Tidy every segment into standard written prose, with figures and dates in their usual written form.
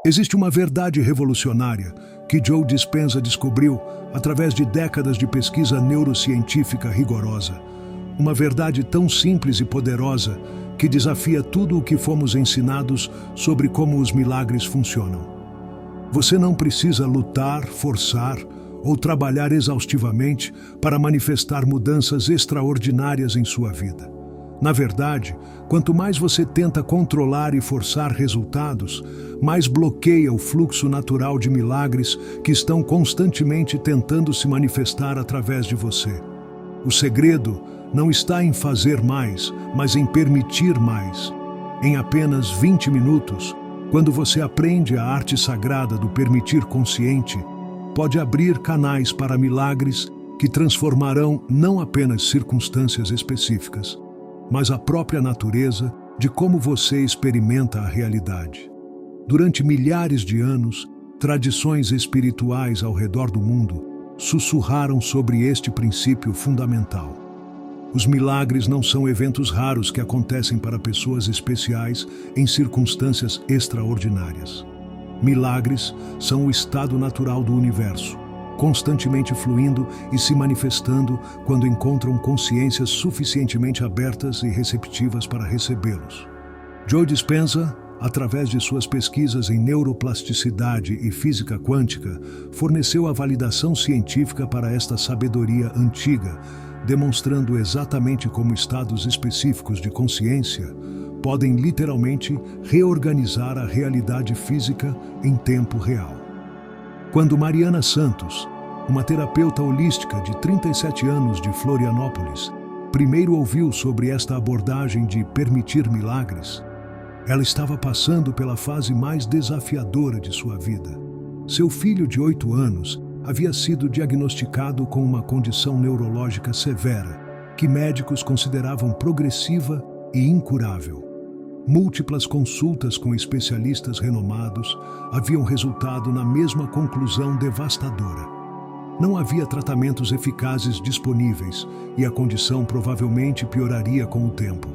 Existe uma verdade revolucionária que Joe Dispenza descobriu através de décadas de pesquisa neurocientífica rigorosa. Uma verdade tão simples e poderosa que desafia tudo o que fomos ensinados sobre como os milagres funcionam. Você não precisa lutar, forçar ou trabalhar exaustivamente para manifestar mudanças extraordinárias em sua vida. Na verdade, quanto mais você tenta controlar e forçar resultados, mais bloqueia o fluxo natural de milagres que estão constantemente tentando se manifestar através de você. O segredo não está em fazer mais, mas em permitir mais. Em apenas 20 minutos, quando você aprende a arte sagrada do permitir consciente, pode abrir canais para milagres que transformarão não apenas circunstâncias específicas, mas a própria natureza de como você experimenta a realidade. Durante milhares de anos, tradições espirituais ao redor do mundo sussurraram sobre este princípio fundamental. Os milagres não são eventos raros que acontecem para pessoas especiais em circunstâncias extraordinárias. Milagres são o estado natural do universo, constantemente fluindo e se manifestando quando encontram consciências suficientemente abertas e receptivas para recebê-los. Joe Dispenza, através de suas pesquisas em neuroplasticidade e física quântica, forneceu a validação científica para esta sabedoria antiga, demonstrando exatamente como estados específicos de consciência podem literalmente reorganizar a realidade física em tempo real. Quando Mariana Santos, uma terapeuta holística de 37 anos de Florianópolis, primeiro ouviu sobre esta abordagem de permitir milagres, ela estava passando pela fase mais desafiadora de sua vida. Seu filho de 8 anos havia sido diagnosticado com uma condição neurológica severa, que médicos consideravam progressiva e incurável. Múltiplas consultas com especialistas renomados haviam resultado na mesma conclusão devastadora. Não havia tratamentos eficazes disponíveis e a condição provavelmente pioraria com o tempo.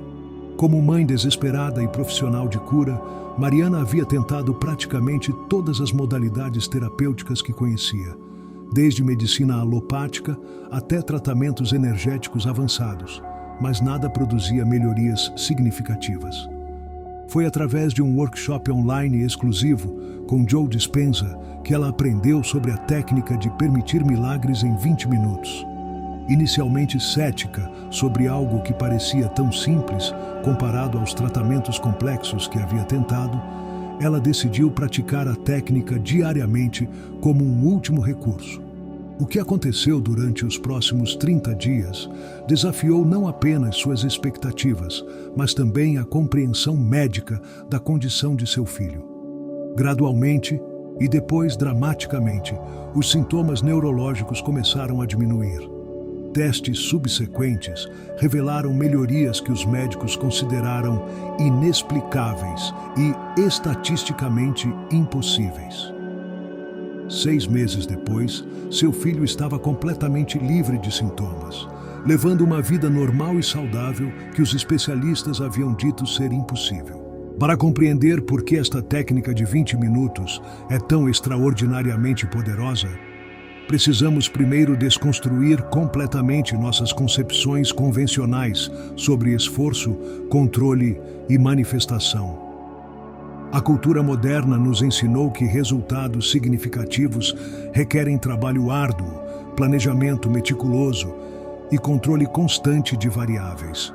Como mãe desesperada e profissional de cura, Mariana havia tentado praticamente todas as modalidades terapêuticas que conhecia, desde medicina alopática até tratamentos energéticos avançados, mas nada produzia melhorias significativas. Foi através de um workshop online exclusivo com Joe Dispenza que ela aprendeu sobre a técnica de permitir milagres em 20 minutos. Inicialmente cética sobre algo que parecia tão simples comparado aos tratamentos complexos que havia tentado, ela decidiu praticar a técnica diariamente como um último recurso. O que aconteceu durante os próximos 30 dias desafiou não apenas suas expectativas, mas também a compreensão médica da condição de seu filho. Gradualmente, e depois dramaticamente, os sintomas neurológicos começaram a diminuir. Testes subsequentes revelaram melhorias que os médicos consideraram inexplicáveis e estatisticamente impossíveis. 6 meses depois, seu filho estava completamente livre de sintomas, levando uma vida normal e saudável que os especialistas haviam dito ser impossível. Para compreender por que esta técnica de 20 minutos é tão extraordinariamente poderosa, precisamos primeiro desconstruir completamente nossas concepções convencionais sobre esforço, controle e manifestação. A cultura moderna nos ensinou que resultados significativos requerem trabalho árduo, planejamento meticuloso e controle constante de variáveis.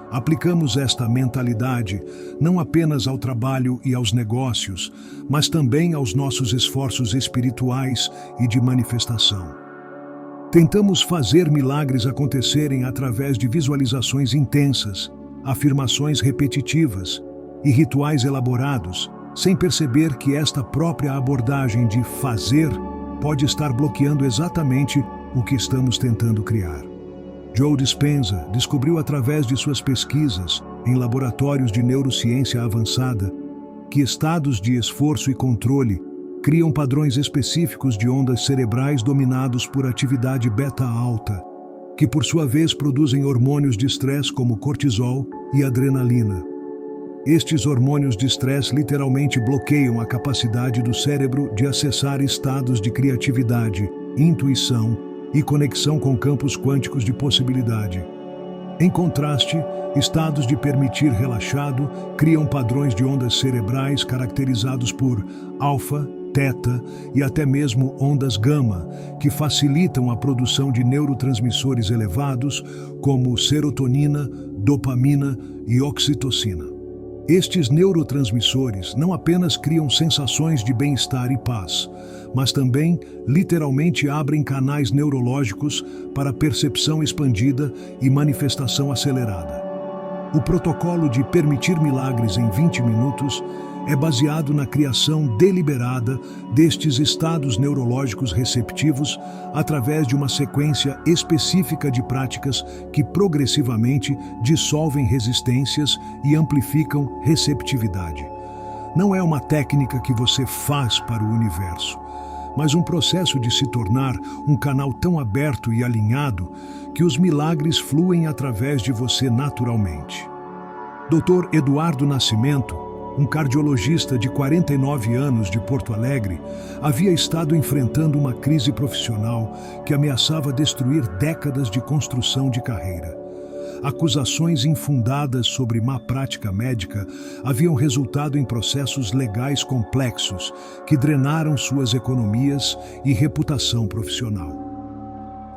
Aplicamos esta mentalidade não apenas ao trabalho e aos negócios, mas também aos nossos esforços espirituais e de manifestação. Tentamos fazer milagres acontecerem através de visualizações intensas, afirmações repetitivas e rituais elaborados, sem perceber que esta própria abordagem de fazer pode estar bloqueando exatamente o que estamos tentando criar. Joe Dispenza descobriu através de suas pesquisas em laboratórios de neurociência avançada que estados de esforço e controle criam padrões específicos de ondas cerebrais dominados por atividade beta alta, que por sua vez produzem hormônios de estresse como cortisol e adrenalina. Estes hormônios de estresse literalmente bloqueiam a capacidade do cérebro de acessar estados de criatividade, intuição e conexão com campos quânticos de possibilidade. Em contraste, estados de permitir relaxado criam padrões de ondas cerebrais caracterizados por alfa, teta e até mesmo ondas gama, que facilitam a produção de neurotransmissores elevados como serotonina, dopamina e oxitocina. Estes neurotransmissores não apenas criam sensações de bem-estar e paz, mas também literalmente abrem canais neurológicos para percepção expandida e manifestação acelerada. O protocolo de permitir milagres em 20 minutos é baseado na criação deliberada destes estados neurológicos receptivos através de uma sequência específica de práticas que progressivamente dissolvem resistências e amplificam receptividade. Não é uma técnica que você faz para o universo, mas um processo de se tornar um canal tão aberto e alinhado que os milagres fluem através de você naturalmente. Dr. Eduardo Nascimento, um cardiologista de 49 anos de Porto Alegre, havia estado enfrentando uma crise profissional que ameaçava destruir décadas de construção de carreira. Acusações infundadas sobre má prática médica haviam resultado em processos legais complexos que drenaram suas economias e reputação profissional.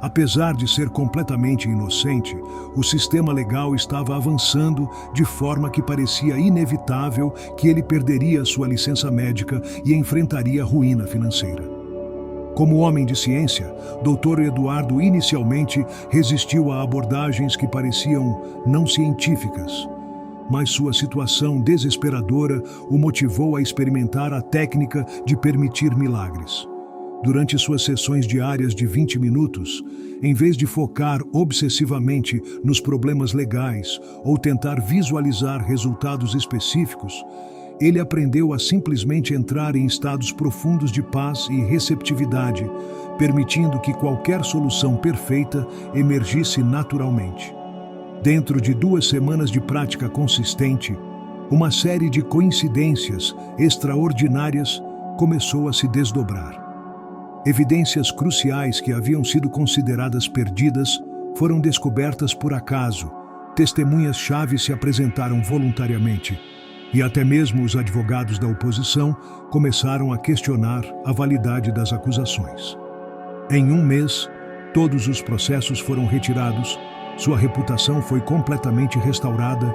Apesar de ser completamente inocente, o sistema legal estava avançando de forma que parecia inevitável que ele perderia sua licença médica e enfrentaria ruína financeira. Como homem de ciência, Dr. Eduardo inicialmente resistiu a abordagens que pareciam não científicas, mas sua situação desesperadora o motivou a experimentar a técnica de permitir milagres. Durante suas sessões diárias de 20 minutos, em vez de focar obsessivamente nos problemas legais ou tentar visualizar resultados específicos, ele aprendeu a simplesmente entrar em estados profundos de paz e receptividade, permitindo que qualquer solução perfeita emergisse naturalmente. Dentro de 2 semanas de prática consistente, uma série de coincidências extraordinárias começou a se desdobrar. Evidências cruciais que haviam sido consideradas perdidas foram descobertas por acaso, testemunhas-chave se apresentaram voluntariamente, e até mesmo os advogados da oposição começaram a questionar a validade das acusações. Em 1 mês, todos os processos foram retirados, sua reputação foi completamente restaurada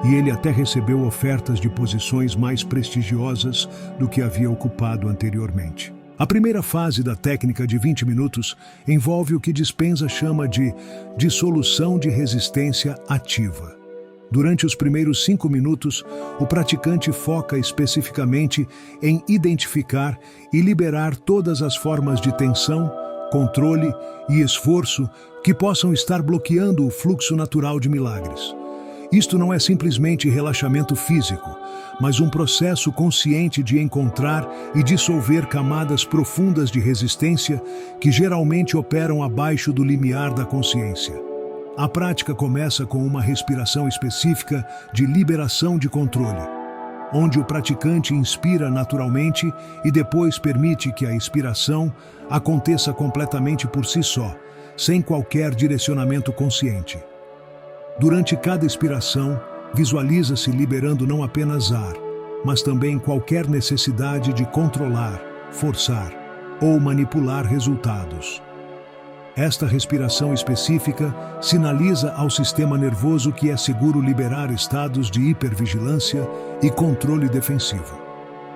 e ele até recebeu ofertas de posições mais prestigiosas do que havia ocupado anteriormente. A primeira fase da técnica de 20 minutos envolve o que Dispenza chama de dissolução de resistência ativa. Durante os primeiros 5 minutos, o praticante foca especificamente em identificar e liberar todas as formas de tensão, controle e esforço que possam estar bloqueando o fluxo natural de milagres. Isto não é simplesmente relaxamento físico, mas um processo consciente de encontrar e dissolver camadas profundas de resistência que geralmente operam abaixo do limiar da consciência. A prática começa com uma respiração específica de liberação de controle, onde o praticante inspira naturalmente e depois permite que a expiração aconteça completamente por si só, sem qualquer direcionamento consciente. Durante cada expiração, visualiza-se liberando não apenas ar, mas também qualquer necessidade de controlar, forçar ou manipular resultados. Esta respiração específica sinaliza ao sistema nervoso que é seguro liberar estados de hipervigilância e controle defensivo.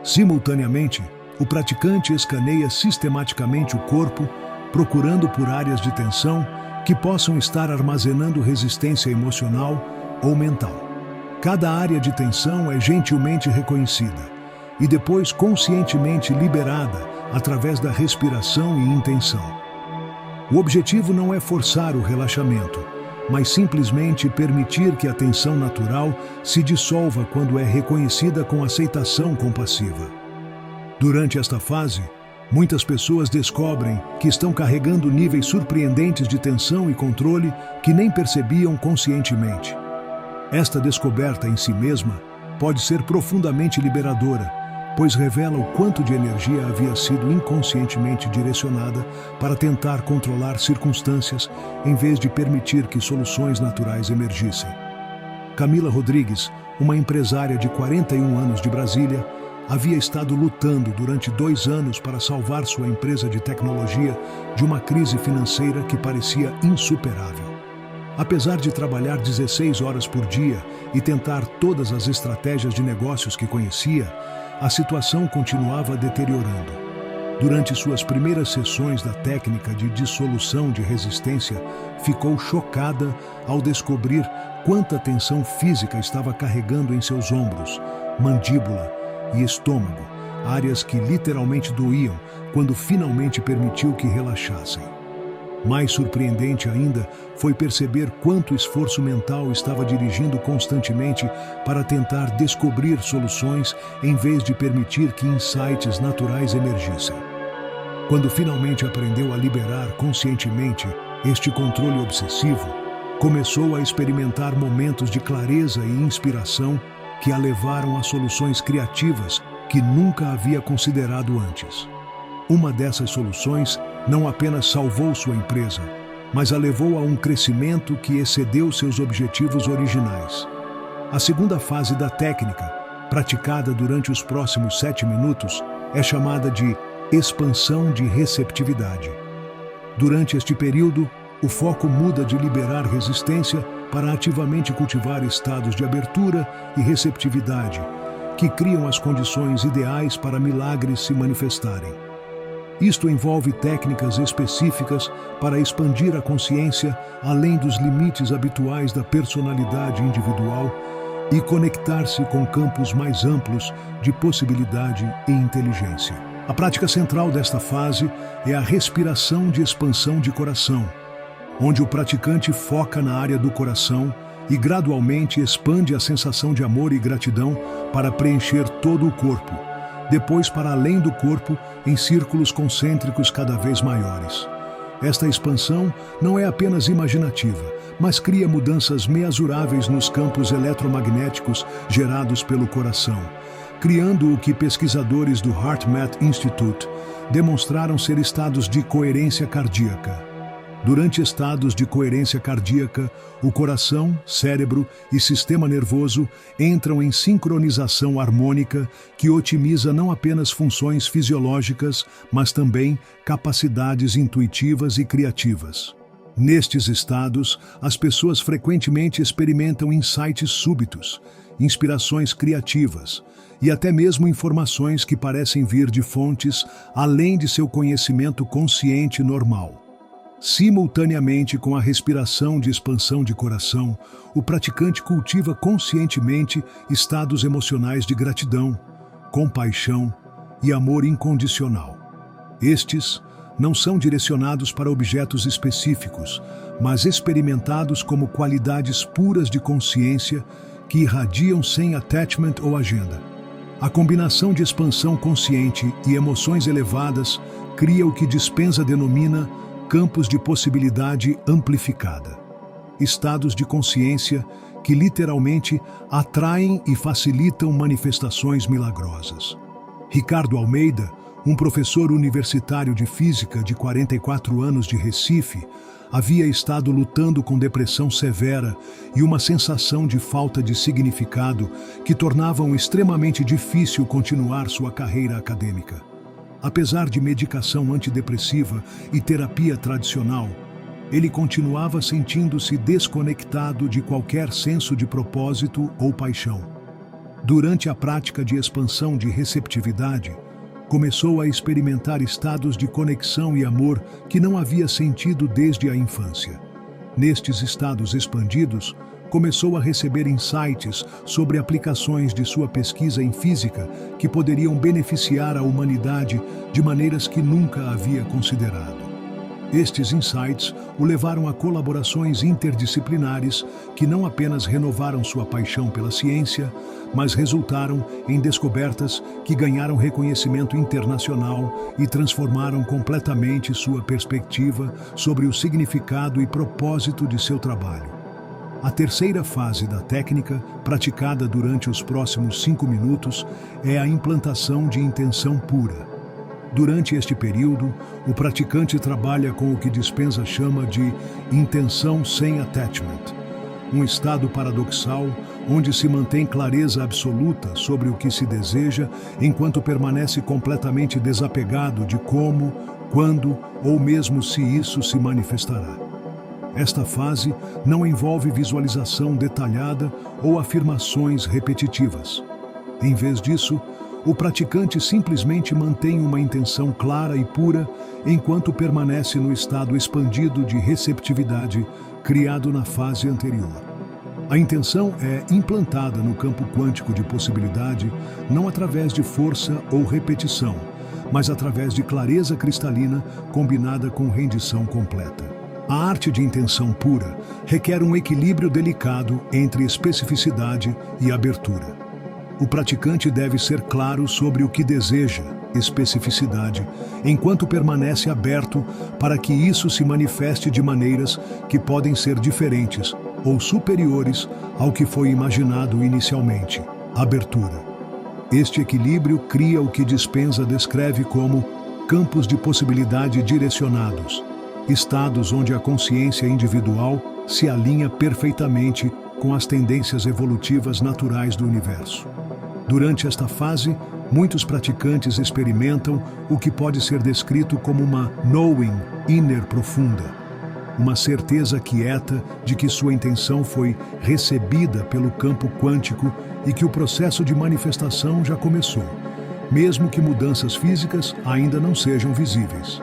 Simultaneamente, o praticante escaneia sistematicamente o corpo, procurando por áreas de tensão que possam estar armazenando resistência emocional ou mental. Cada área de tensão é gentilmente reconhecida e depois conscientemente liberada através da respiração e intenção. O objetivo não é forçar o relaxamento, mas simplesmente permitir que a tensão natural se dissolva quando é reconhecida com aceitação compassiva. Durante esta fase, muitas pessoas descobrem que estão carregando níveis surpreendentes de tensão e controle que nem percebiam conscientemente. Esta descoberta em si mesma pode ser profundamente liberadora, pois revela o quanto de energia havia sido inconscientemente direcionada para tentar controlar circunstâncias em vez de permitir que soluções naturais emergissem. Camila Rodrigues, uma empresária de 41 anos de Brasília, havia estado lutando durante 2 anos para salvar sua empresa de tecnologia de uma crise financeira que parecia insuperável. Apesar de trabalhar 16 horas por dia e tentar todas as estratégias de negócios que conhecia, a situação continuava deteriorando. Durante suas primeiras sessões da técnica de dissolução de resistência, ficou chocada ao descobrir quanta tensão física estava carregando em seus ombros, mandíbula e estômago, áreas que literalmente doíam quando finalmente permitiu que relaxassem. Mais surpreendente ainda foi perceber quanto esforço mental estava dirigindo constantemente para tentar descobrir soluções em vez de permitir que insights naturais emergissem. Quando finalmente aprendeu a liberar conscientemente este controle obsessivo, começou a experimentar momentos de clareza e inspiração que a levaram a soluções criativas que nunca havia considerado antes. Uma dessas soluções não apenas salvou sua empresa, mas a levou a um crescimento que excedeu seus objetivos originais. A segunda fase da técnica, praticada durante os próximos 7 minutos, é chamada de expansão de receptividade. Durante este período, o foco muda de liberar resistência para ativamente cultivar estados de abertura e receptividade, que criam as condições ideais para milagres se manifestarem. Isto envolve técnicas específicas para expandir a consciência além dos limites habituais da personalidade individual e conectar-se com campos mais amplos de possibilidade e inteligência. A prática central desta fase é a respiração de expansão de coração, onde o praticante foca na área do coração e gradualmente expande a sensação de amor e gratidão para preencher todo o corpo, depois para além do corpo em círculos concêntricos cada vez maiores. Esta expansão não é apenas imaginativa, mas cria mudanças mensuráveis nos campos eletromagnéticos gerados pelo coração, criando o que pesquisadores do HeartMath Institute demonstraram ser estados de coerência cardíaca. Durante estados de coerência cardíaca, o coração, cérebro e sistema nervoso entram em sincronização harmônica que otimiza não apenas funções fisiológicas, mas também capacidades intuitivas e criativas. Nestes estados, as pessoas frequentemente experimentam insights súbitos, inspirações criativas e até mesmo informações que parecem vir de fontes além de seu conhecimento consciente normal. Simultaneamente com a respiração de expansão de coração, o praticante cultiva conscientemente estados emocionais de gratidão, compaixão e amor incondicional. Estes não são direcionados para objetos específicos, mas experimentados como qualidades puras de consciência que irradiam sem attachment ou agenda. A combinação de expansão consciente e emoções elevadas cria o que Dispenza denomina campos de possibilidade amplificada. Estados de consciência que literalmente atraem e facilitam manifestações milagrosas. Ricardo Almeida, um professor universitário de física de 44 anos de Recife, havia estado lutando com depressão severa e uma sensação de falta de significado que tornavam extremamente difícil continuar sua carreira acadêmica. Apesar de medicação antidepressiva e terapia tradicional, ele continuava sentindo-se desconectado de qualquer senso de propósito ou paixão. Durante a prática de expansão de receptividade, começou a experimentar estados de conexão e amor que não havia sentido desde a infância. Nestes estados expandidos, começou a receber insights sobre aplicações de sua pesquisa em física que poderiam beneficiar a humanidade de maneiras que nunca havia considerado. Estes insights o levaram a colaborações interdisciplinares que não apenas renovaram sua paixão pela ciência, mas resultaram em descobertas que ganharam reconhecimento internacional e transformaram completamente sua perspectiva sobre o significado e propósito de seu trabalho. A terceira fase da técnica, praticada durante os próximos 5 minutos, é a implantação de intenção pura. Durante este período, o praticante trabalha com o que Dispenza chama de intenção sem attachment, um estado paradoxal onde se mantém clareza absoluta sobre o que se deseja, enquanto permanece completamente desapegado de como, quando ou mesmo se isso se manifestará. Esta fase não envolve visualização detalhada ou afirmações repetitivas. Em vez disso, o praticante simplesmente mantém uma intenção clara e pura enquanto permanece no estado expandido de receptividade criado na fase anterior. A intenção é implantada no campo quântico de possibilidade não através de força ou repetição, mas através de clareza cristalina combinada com rendição completa. A arte de intenção pura requer um equilíbrio delicado entre especificidade e abertura. O praticante deve ser claro sobre o que deseja, especificidade, enquanto permanece aberto para que isso se manifeste de maneiras que podem ser diferentes ou superiores ao que foi imaginado inicialmente, abertura. Este equilíbrio cria o que Dispenza descreve como campos de possibilidade direcionados, estados onde a consciência individual se alinha perfeitamente com as tendências evolutivas naturais do universo. Durante esta fase, muitos praticantes experimentam o que pode ser descrito como uma knowing inner profunda, uma certeza quieta de que sua intenção foi recebida pelo campo quântico e que o processo de manifestação já começou, mesmo que mudanças físicas ainda não sejam visíveis.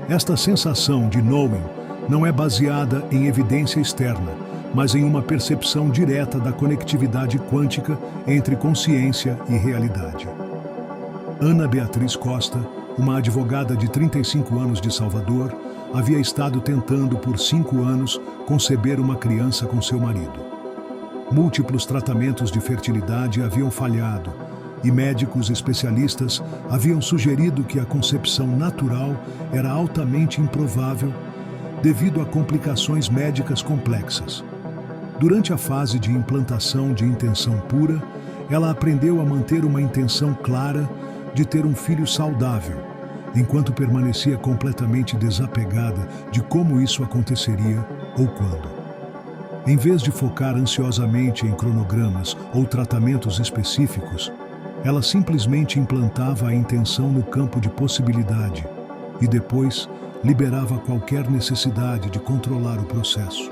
Esta sensação de knowing não é baseada em evidência externa, mas em uma percepção direta da conectividade quântica entre consciência e realidade. Ana Beatriz Costa, uma advogada de 35 anos de Salvador, havia estado tentando por 5 anos conceber uma criança com seu marido. Múltiplos tratamentos de fertilidade haviam falhado e médicos especialistas haviam sugerido que a concepção natural era altamente improvável devido a complicações médicas complexas. Durante a fase de implantação de intenção pura, ela aprendeu a manter uma intenção clara de ter um filho saudável, enquanto permanecia completamente desapegada de como isso aconteceria ou quando. Em vez de focar ansiosamente em cronogramas ou tratamentos específicos, ela simplesmente implantava a intenção no campo de possibilidade e depois liberava qualquer necessidade de controlar o processo.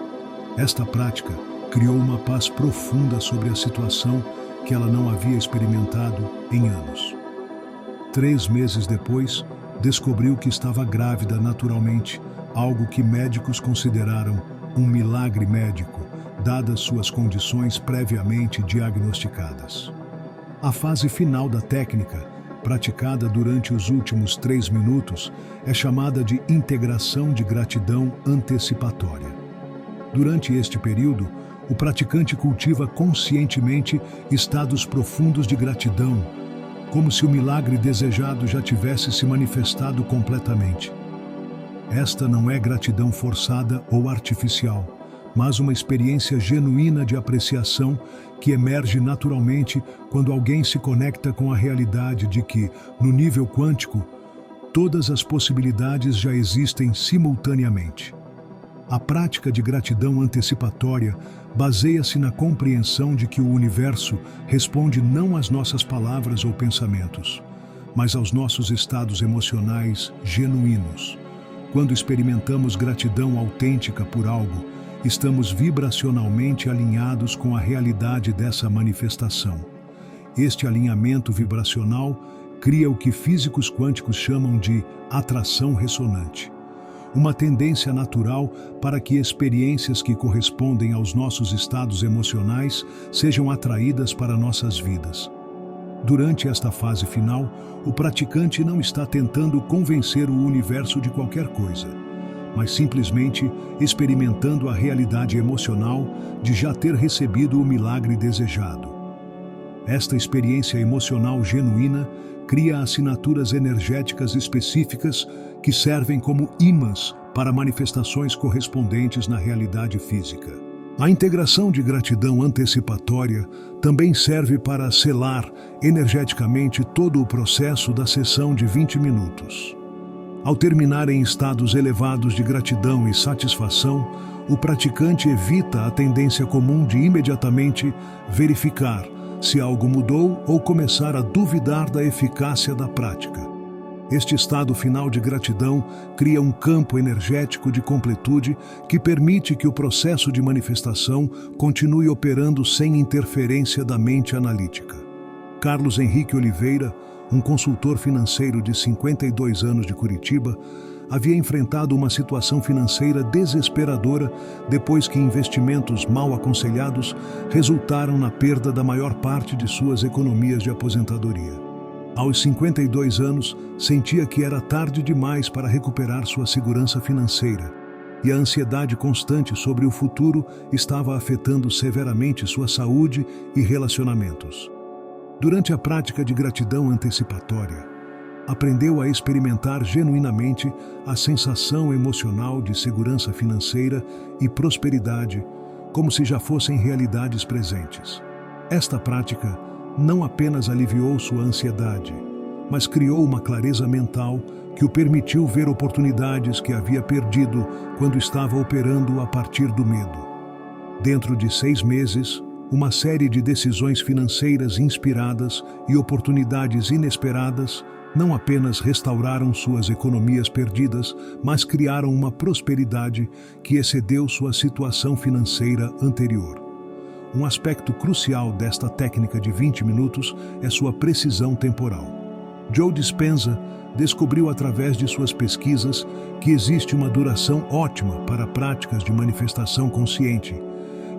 Esta prática criou uma paz profunda sobre a situação que ela não havia experimentado em anos. 3 meses depois, descobriu que estava grávida naturalmente, algo que médicos consideraram um milagre médico, dadas suas condições previamente diagnosticadas. A fase final da técnica, praticada durante os últimos 3 minutos, é chamada de integração de gratidão antecipatória. Durante este período, o praticante cultiva conscientemente estados profundos de gratidão, como se o milagre desejado já tivesse se manifestado completamente. Esta não é gratidão forçada ou artificial, mas uma experiência genuína de apreciação que emerge naturalmente quando alguém se conecta com a realidade de que, no nível quântico, todas as possibilidades já existem simultaneamente. A prática de gratidão antecipatória baseia-se na compreensão de que o universo responde não às nossas palavras ou pensamentos, mas aos nossos estados emocionais genuínos. Quando experimentamos gratidão autêntica por algo, estamos vibracionalmente alinhados com a realidade dessa manifestação. Este alinhamento vibracional cria o que físicos quânticos chamam de atração ressonante, uma tendência natural para que experiências que correspondem aos nossos estados emocionais sejam atraídas para nossas vidas. Durante esta fase final, o praticante não está tentando convencer o universo de qualquer coisa, mas simplesmente experimentando a realidade emocional de já ter recebido o milagre desejado. Esta experiência emocional genuína cria assinaturas energéticas específicas que servem como ímãs para manifestações correspondentes na realidade física. A integração de gratidão antecipatória também serve para selar energeticamente todo o processo da sessão de 20 minutos. Ao terminar em estados elevados de gratidão e satisfação, o praticante evita a tendência comum de imediatamente verificar se algo mudou ou começar a duvidar da eficácia da prática. Este estado final de gratidão cria um campo energético de completude que permite que o processo de manifestação continue operando sem interferência da mente analítica. Carlos Henrique Oliveira, um consultor financeiro de 52 anos de Curitiba, havia enfrentado uma situação financeira desesperadora depois que investimentos mal aconselhados resultaram na perda da maior parte de suas economias de aposentadoria. Aos 52 anos, sentia que era tarde demais para recuperar sua segurança financeira, e a ansiedade constante sobre o futuro estava afetando severamente sua saúde e relacionamentos. Durante a prática de gratidão antecipatória, aprendeu a experimentar genuinamente a sensação emocional de segurança financeira e prosperidade, como se já fossem realidades presentes. Esta prática não apenas aliviou sua ansiedade, mas criou uma clareza mental que o permitiu ver oportunidades que havia perdido quando estava operando a partir do medo. Dentro de 6 meses, uma série de decisões financeiras inspiradas e oportunidades inesperadas não apenas restauraram suas economias perdidas, mas criaram uma prosperidade que excedeu sua situação financeira anterior. Um aspecto crucial desta técnica de 20 minutos é sua precisão temporal. Joe Dispenza descobriu através de suas pesquisas que existe uma duração ótima para práticas de manifestação consciente,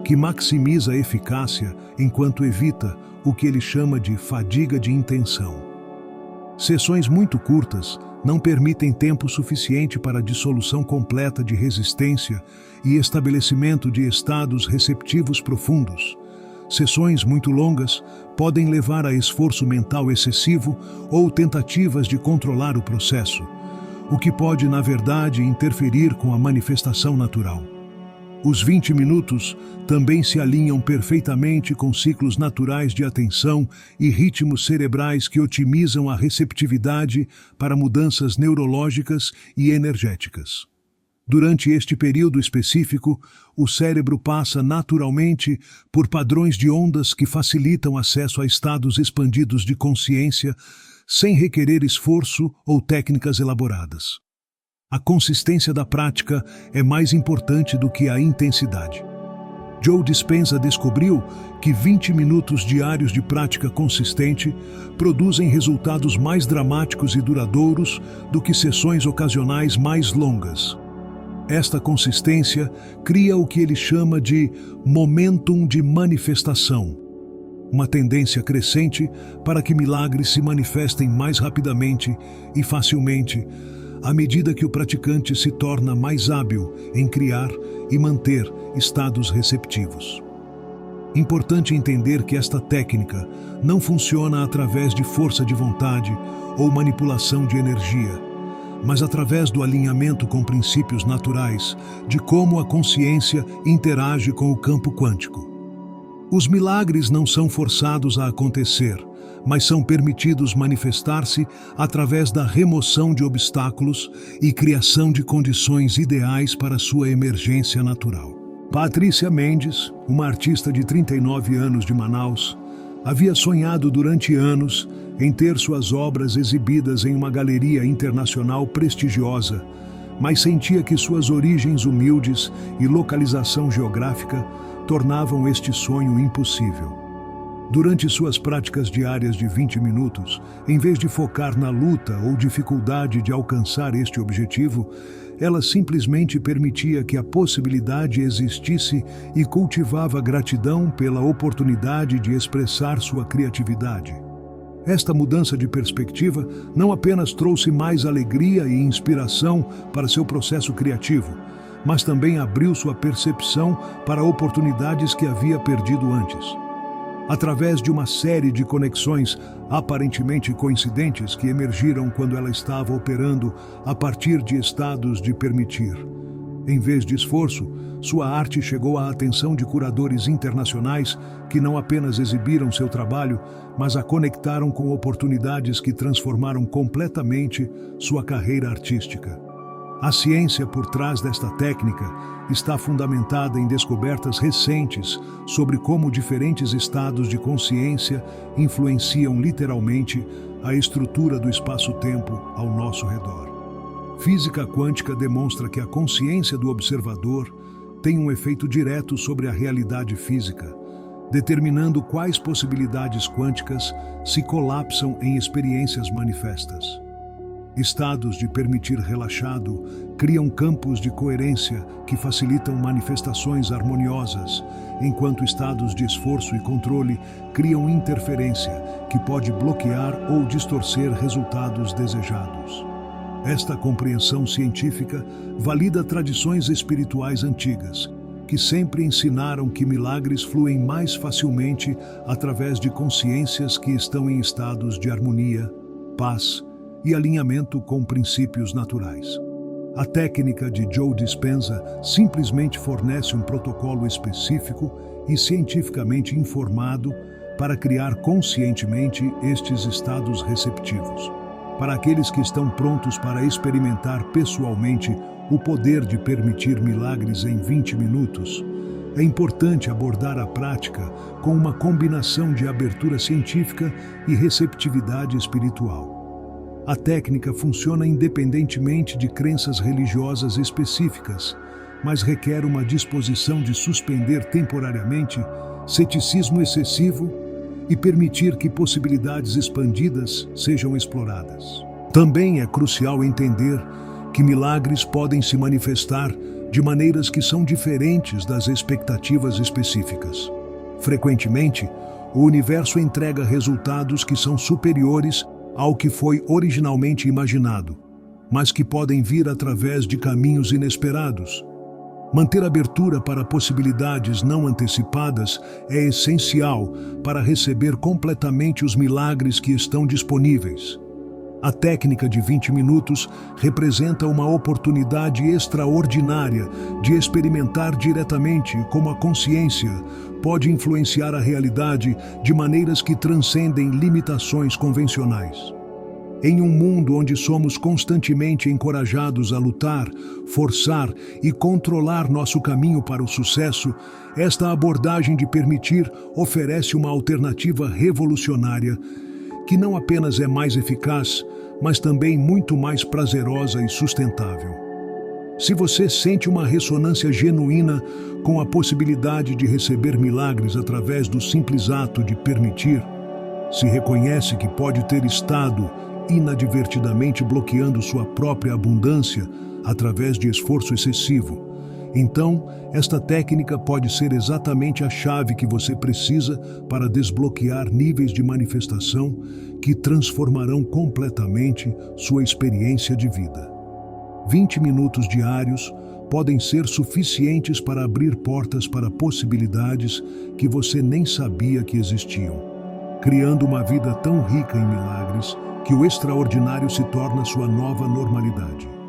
que maximiza a eficácia enquanto evita o que ele chama de fadiga de intenção. Sessões muito curtas não permitem tempo suficiente para a dissolução completa de resistência e estabelecimento de estados receptivos profundos. Sessões muito longas podem levar a esforço mental excessivo ou tentativas de controlar o processo, o que pode, na verdade, interferir com a manifestação natural. Os 20 minutos também se alinham perfeitamente com ciclos naturais de atenção e ritmos cerebrais que otimizam a receptividade para mudanças neurológicas e energéticas. Durante este período específico, o cérebro passa naturalmente por padrões de ondas que facilitam acesso a estados expandidos de consciência sem requerer esforço ou técnicas elaboradas. A consistência da prática é mais importante do que a intensidade. Joe Dispenza descobriu que 20 minutos diários de prática consistente produzem resultados mais dramáticos e duradouros do que sessões ocasionais mais longas. Esta consistência cria o que ele chama de momentum de manifestação, uma tendência crescente para que milagres se manifestem mais rapidamente e facilmente, à medida que o praticante se torna mais hábil em criar e manter estados receptivos. Importante entender que esta técnica não funciona através de força de vontade ou manipulação de energia, mas através do alinhamento com princípios naturais de como a consciência interage com o campo quântico. Os milagres não são forçados a acontecer, mas são permitidos manifestar-se através da remoção de obstáculos e criação de condições ideais para sua emergência natural. Patrícia Mendes, uma artista de 39 anos de Manaus, havia sonhado durante anos em ter suas obras exibidas em uma galeria internacional prestigiosa, mas sentia que suas origens humildes e localização geográfica tornavam este sonho impossível. Durante suas práticas diárias de 20 minutos, em vez de focar na luta ou dificuldade de alcançar este objetivo, ela simplesmente permitia que a possibilidade existisse e cultivava gratidão pela oportunidade de expressar sua criatividade. Esta mudança de perspectiva não apenas trouxe mais alegria e inspiração para seu processo criativo, mas também abriu sua percepção para oportunidades que havia perdido antes. Através de uma série de conexões aparentemente coincidentes que emergiram quando ela estava operando a partir de estados de permitir, Em vez de esforço, sua arte chegou à atenção de curadores internacionais que não apenas exibiram seu trabalho, mas a conectaram com oportunidades que transformaram completamente sua carreira artística. A ciência por trás desta técnica está fundamentada em descobertas recentes sobre como diferentes estados de consciência influenciam literalmente a estrutura do espaço-tempo ao nosso redor. Física quântica demonstra que a consciência do observador tem um efeito direto sobre a realidade física, determinando quais possibilidades quânticas se colapsam em experiências manifestas. Estados de permitir relaxado criam campos de coerência que facilitam manifestações harmoniosas, enquanto estados de esforço e controle criam interferência que pode bloquear ou distorcer resultados desejados. Esta compreensão científica valida tradições espirituais antigas, que sempre ensinaram que milagres fluem mais facilmente através de consciências que estão em estados de harmonia, paz e alinhamento com princípios naturais. A técnica de Joe Dispenza simplesmente fornece um protocolo específico e cientificamente informado para criar conscientemente estes estados receptivos. Para aqueles que estão prontos para experimentar pessoalmente o poder de permitir milagres em 20 minutos, é importante abordar a prática com uma combinação de abertura científica e receptividade espiritual. A técnica funciona independentemente de crenças religiosas específicas, mas requer uma disposição de suspender temporariamente ceticismo excessivo e permitir que possibilidades expandidas sejam exploradas. Também é crucial entender que milagres podem se manifestar de maneiras que são diferentes das expectativas específicas. Frequentemente, o universo entrega resultados que são superiores ao que foi originalmente imaginado, mas que podem vir através de caminhos inesperados. Manter abertura para possibilidades não antecipadas é essencial para receber completamente os milagres que estão disponíveis. A técnica de 20 minutos representa uma oportunidade extraordinária de experimentar diretamente como a consciência pode influenciar a realidade de maneiras que transcendem limitações convencionais. Em um mundo onde somos constantemente encorajados a lutar, forçar e controlar nosso caminho para o sucesso, esta abordagem de permitir oferece uma alternativa revolucionária que não apenas é mais eficaz, mas também muito mais prazerosa e sustentável. Se você sente uma ressonância genuína com a possibilidade de receber milagres através do simples ato de permitir, se reconhece que pode ter estado inadvertidamente bloqueando sua própria abundância através de esforço excessivo, então esta técnica pode ser exatamente a chave que você precisa para desbloquear níveis de manifestação que transformarão completamente sua experiência de vida. 20 minutos diários podem ser suficientes para abrir portas para possibilidades que você nem sabia que existiam, criando uma vida tão rica em milagres que o extraordinário se torna sua nova normalidade.